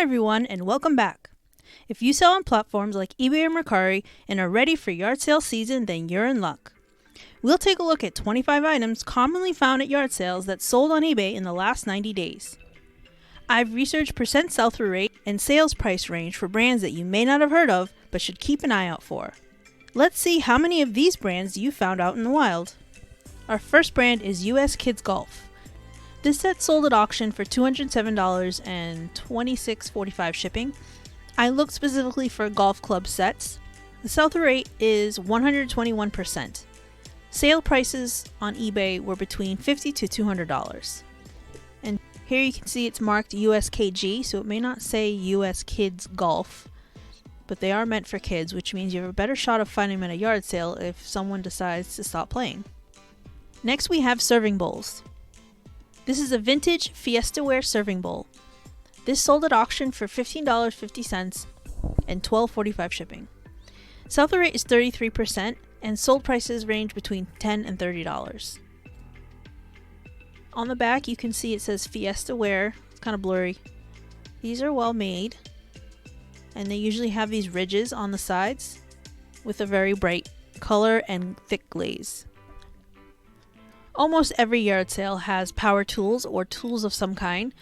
everyone, and welcome back. If you sell on platforms like eBay or Mercari and are ready for yard sale season, then you're in luck. We'll take a look at 25 items commonly found at yard sales that sold on eBay in the last 90 days. I've researched percent sell-through rate and sales price range for brands that you may not have heard of but should keep an eye out for. Let's see how many of these brands you found out in the wild. Our first brand is US Kids Golf. This set sold at auction for $207 and $26.45 shipping. I looked specifically for golf club sets. The sell-through rate is 121%. Sale prices on eBay were between $50 to $200. And here you can see it's marked USKG, so it may not say US Kids Golf, but they are meant for kids, which means you have a better shot of finding them at a yard sale if someone decides to stop playing. Next we have serving bowls. This is a vintage Fiestaware serving bowl. This sold at auction for $15.50 and $12.45 shipping. Sell-through rate is 33% and sold prices range between $10 and $30. On the back you can see it says Fiestaware. It's kind of blurry. These are well made and they usually have these ridges on the sides with a very bright color and thick glaze. Almost every yard sale has power tools or tools of some kind.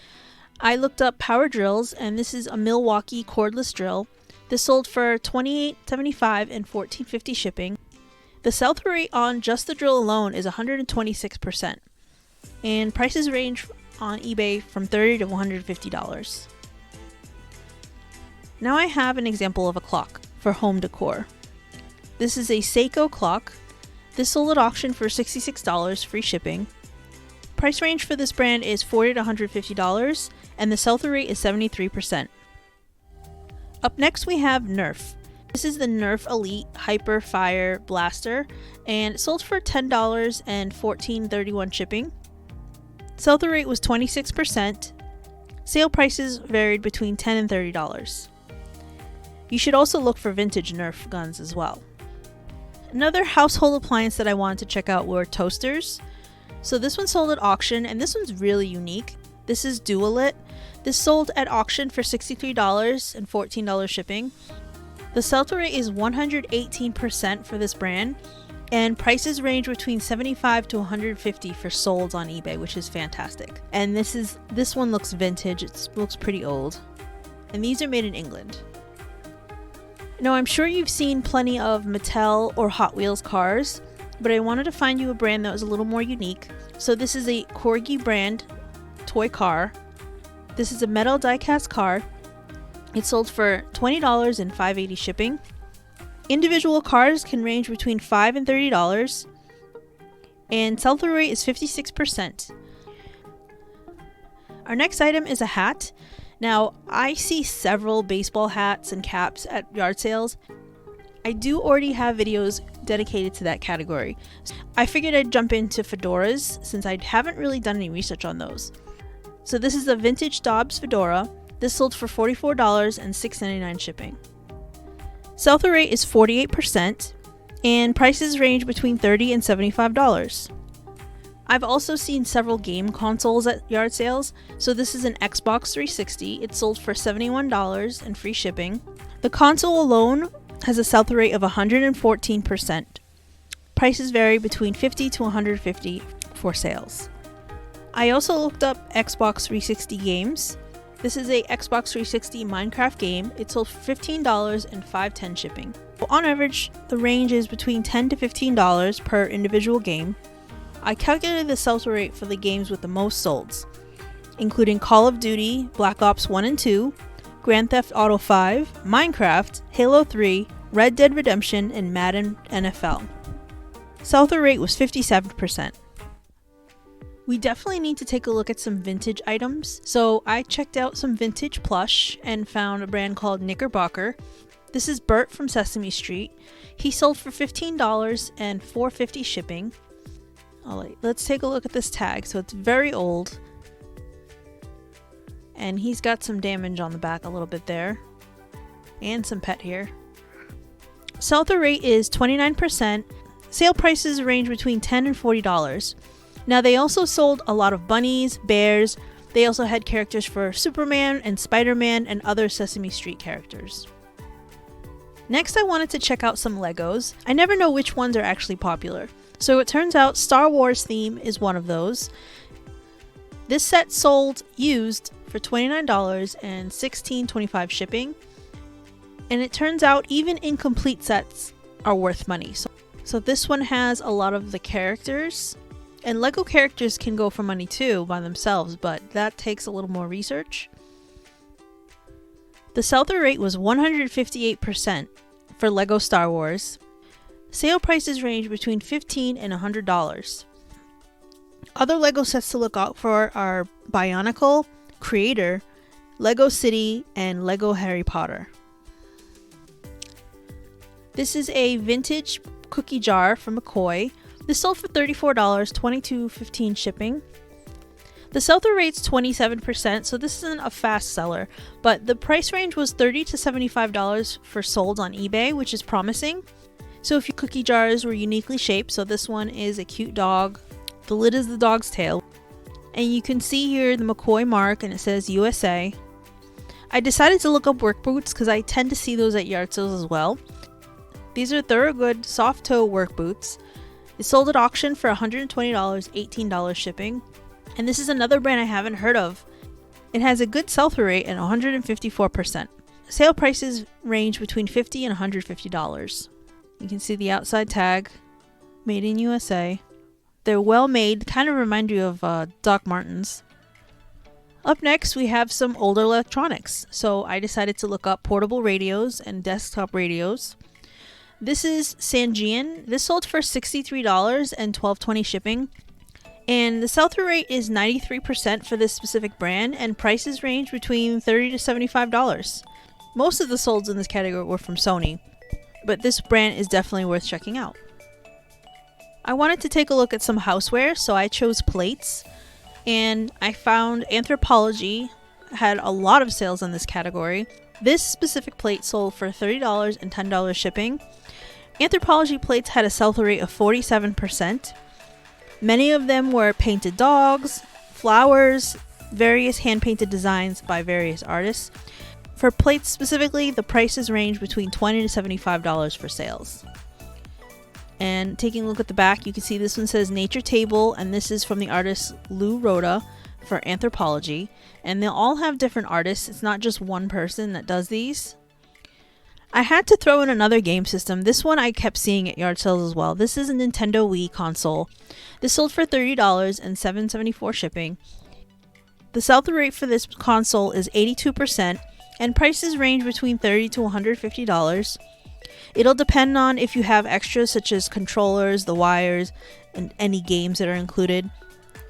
I looked up power drills, and this is a Milwaukee cordless drill. This sold for $28.75 and $14.50 shipping. The sell-through rate on just the drill alone is 126%, and prices range on eBay from $30 to $150. Now I have an example of a clock for home decor. This is a Seiko clock. This sold at auction for $66, free shipping. Price range for this brand is $40 to $150, and the sell-through rate is 73%. Up next we have Nerf. This is the Nerf Elite Hyper Fire Blaster, and it sold for $10 and $14.31 shipping. Sell-through rate was 26%. Sale prices varied between $10 and $30. You should also look for vintage Nerf guns as well. Another household appliance that I wanted to check out were toasters. So this one sold at auction, and this one's really unique. This is Dualit. This sold at auction for $63 and $14 shipping. The sell-through rate is 118% for this brand, and prices range between $75 to $150 for solds on eBay, which is fantastic. And this one looks vintage. It looks pretty old. And these are made in England. Now, I'm sure you've seen plenty of Mattel or Hot Wheels cars, but I wanted to find you a brand that was a little more unique. So this is a Corgi brand toy car. This is a metal die-cast car. It sold for $20 and $5.80 shipping. Individual cars can range between $5 and $30, and sell-through rate is 56%. Our next item is a hat. Now, I see several baseball hats and caps at yard sales. I do already have videos dedicated to that category. I figured I'd jump into fedoras since I haven't really done any research on those. So this is a vintage Dobbs fedora. This sold for $44 and $6.99 shipping. Sell-through rate is 48%, and prices range between $30 and $75. I've also seen several game consoles at yard sales. So this is an Xbox 360. It sold for $71 and free shipping. The console alone has a sell-through rate of 114%. Prices vary between $50 to $150 for sales. I also looked up Xbox 360 games. This is a Xbox 360 Minecraft game. It sold for $15 and $5.10 shipping. On average, the range is between $10 to $15 per individual game. I calculated the sell-through rate for the games with the most solds, including Call of Duty, Black Ops 1 and 2, Grand Theft Auto 5, Minecraft, Halo 3, Red Dead Redemption, and Madden NFL. Sell-through rate was 57%. We definitely need to take a look at some vintage items, so I checked out some vintage plush and found a brand called Knickerbocker. This is Bert from Sesame Street. He sold for $15 and $4.50 shipping. Alright, let's take a look at this tag. So it's very old, and he's got some damage on the back a little bit there, and some pet here. Sell-through rate is 29%. Sale prices range between $10 and $40. Now they also sold a lot of bunnies, bears, They also had characters for Superman and Spider-Man and other Sesame Street characters. Next, I wanted to check out some Legos. I never know which ones are actually popular. So it turns out Star Wars theme is one of those. This set sold used for $29 and $16.25 shipping. And it turns out even incomplete sets are worth money. So this one has a lot of the characters. And Lego characters can go for money too by themselves, but that takes a little more research. The sell-through rate was 158% for Lego Star Wars. Sale prices range between $15 and $100. Other Lego sets to look out for are Bionicle, Creator, Lego City, and Lego Harry Potter. This is a vintage cookie jar from McCoy. This sold for $34, $22.15 shipping. The sell-through rate's 27%, so this isn't a fast seller, but the price range was $30 to $75 for sold on eBay, which is promising. So if your cookie jars were uniquely shaped, so this one is a cute dog. The lid is the dog's tail. And you can see here the McCoy mark and it says USA. I decided to look up work boots because I tend to see those at yard sales as well. These are Thorogood soft toe work boots. It sold at auction for $120, $18 shipping. And this is another brand I haven't heard of. It has a good sell-through rate at 154%. Sale prices range between $50 and $150. You can see the outside tag, made in USA. They're well made, kind of remind you of Doc Martens. Up next, we have some older electronics. So I decided to look up portable radios and desktop radios. This is Sangean. This sold for $63 and $12.20 shipping. And the sell-through rate is 93% for this specific brand, and prices range between $30 to $75. Most of the solds in this category were from Sony, but this brand is definitely worth checking out. I wanted to take a look at some houseware, so I chose plates, and I found Anthropologie had a lot of sales in this category. This specific plate sold for $30 and $10 shipping. Anthropologie plates had a sell-through rate of 47%. Many of them were painted dogs, flowers, various hand-painted designs by various artists. For plates specifically, the prices range between $20 to $75 for sales. And taking a look at the back, you can see this one says Nature Table, and this is from the artist Lou Rhoda for Anthropologie. And they'll all have different artists. It's not just one person that does these. I had to throw in another game system. This one I kept seeing at yard sales as well. This is a Nintendo Wii console. This sold for $30 and $7.74 shipping. The sell-through rate for this console is 82%, and prices range between $30 to $150. It'll depend on if you have extras such as controllers, the wires, and any games that are included.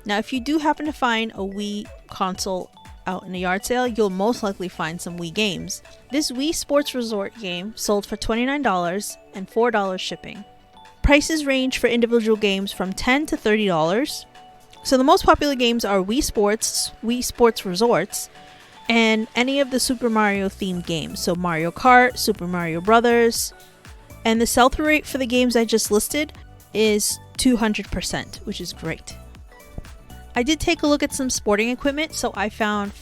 Now, if you do happen to find a Wii console out in a yard sale, you'll most likely find some Wii games. This Wii Sports Resort game sold for $29 and $4 shipping. Prices range for individual games from $10 to $30. So the most popular games are Wii Sports Resorts, and any of the Super Mario themed games. So Mario Kart, Super Mario Brothers. And the sell-through rate for the games I just listed is 200%, which is great. I did take a look at some sporting equipment, so I found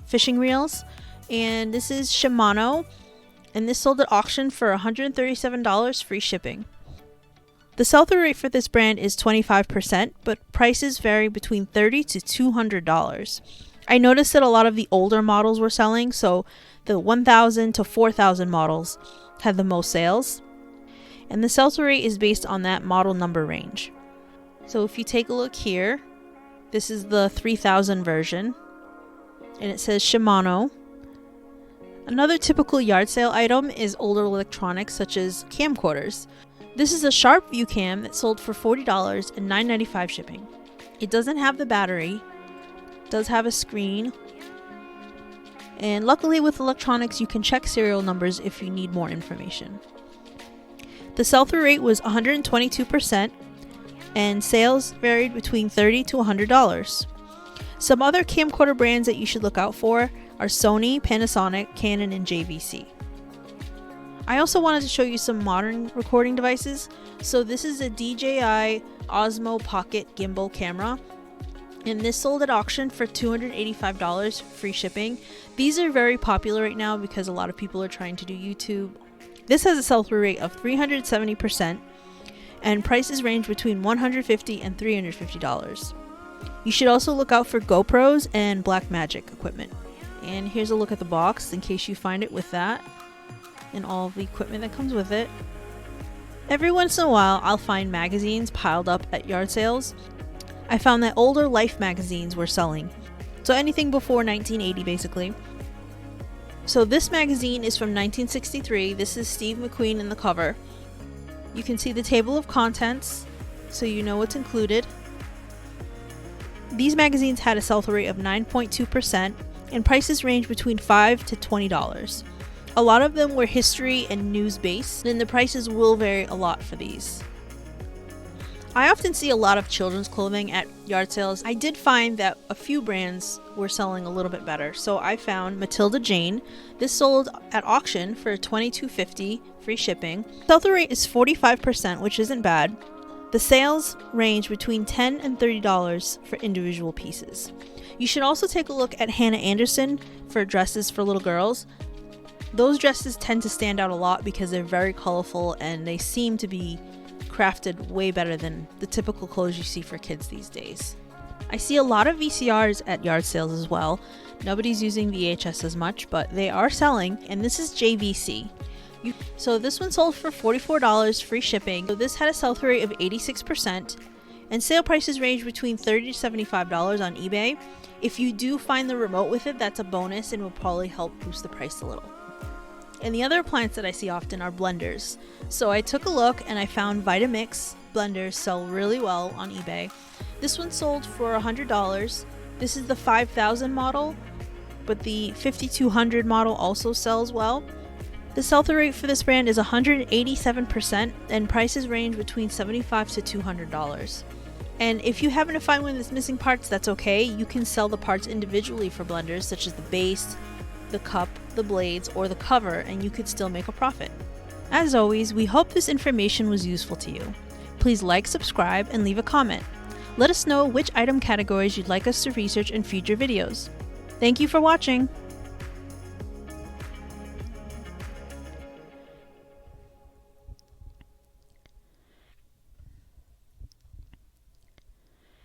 fishing reels, and this is Shimano, and this sold at auction for $137 free shipping. The sell-through rate for this brand is 25%, but prices vary between $30 to $200. I noticed that a lot of the older models were selling, so the 1000 to 4000 models had the most sales, and the sell-through rate is based on that model number range. So if you take a look here, this is the 3000 version, and it says Shimano. Another typical yard sale item is older electronics such as camcorders. This is a Sharp View Cam that sold for $40 and $9.95 shipping. It doesn't have the battery, it does have a screen, and luckily with electronics you can check serial numbers if you need more information. The sell-through rate was 122%, and sales varied between $30 to $100. Some other camcorder brands that you should look out for are Sony, Panasonic, Canon, and JVC. I also wanted to show you some modern recording devices. So this is a DJI Osmo Pocket gimbal camera. And this sold at auction for $285, free shipping. These are very popular right now because a lot of people are trying to do YouTube. This has a sell-through rate of 370%, and prices range between $150 and $350. You should also look out for GoPros and Blackmagic equipment. And here's a look at the box in case you find it with that and all the equipment that comes with it. Every once in a while, I'll find magazines piled up at yard sales. I found that older Life magazines were selling, so anything before 1980 basically. So this magazine is from 1963. This is Steve McQueen in the cover. You can see the table of contents, so you know what's included. These magazines had a sell-through rate of 9.2%, and prices range between $5 to $20. A lot of them were history and news based, and the prices will vary a lot for these. I often see a lot of children's clothing at yard sales. I did find that a few brands were selling a little bit better, so I found Matilda Jane. This sold at auction for $22.50, free shipping. Sell-through rate is 45%, which isn't bad. The sales range between $10 and $30 for individual pieces. You should also take a look at Hannah Anderson for dresses for little girls. Those dresses tend to stand out a lot because they're very colorful and they seem to be crafted way better than the typical clothes you see for kids these days. I see a lot of VCRs at yard sales as well. Nobody's using VHS as much, but they are selling, and this is JVC. So this one sold for $44, free shipping. So this had a sell-through rate of 86%, and sale prices range between $30 to $75 on eBay. If you do find the remote with it, that's a bonus and will probably help boost the price a little. And the other appliances that I see often are blenders. So I took a look and I found Vitamix blenders sell really well on eBay. This one sold for $100. This is the 5000 model, but the 5200 model also sells well. The sell-through rate for this brand is 187%, and prices range between $75 to $200. And if you happen to find one that's missing parts, that's okay. You can sell the parts individually for blenders, such as the base, the cup, the blades, or the cover, and you could still make a profit. As always, we hope this information was useful to you. Please like, subscribe, and leave a comment. Let us know which item categories you'd like us to research in future videos. Thank you for watching!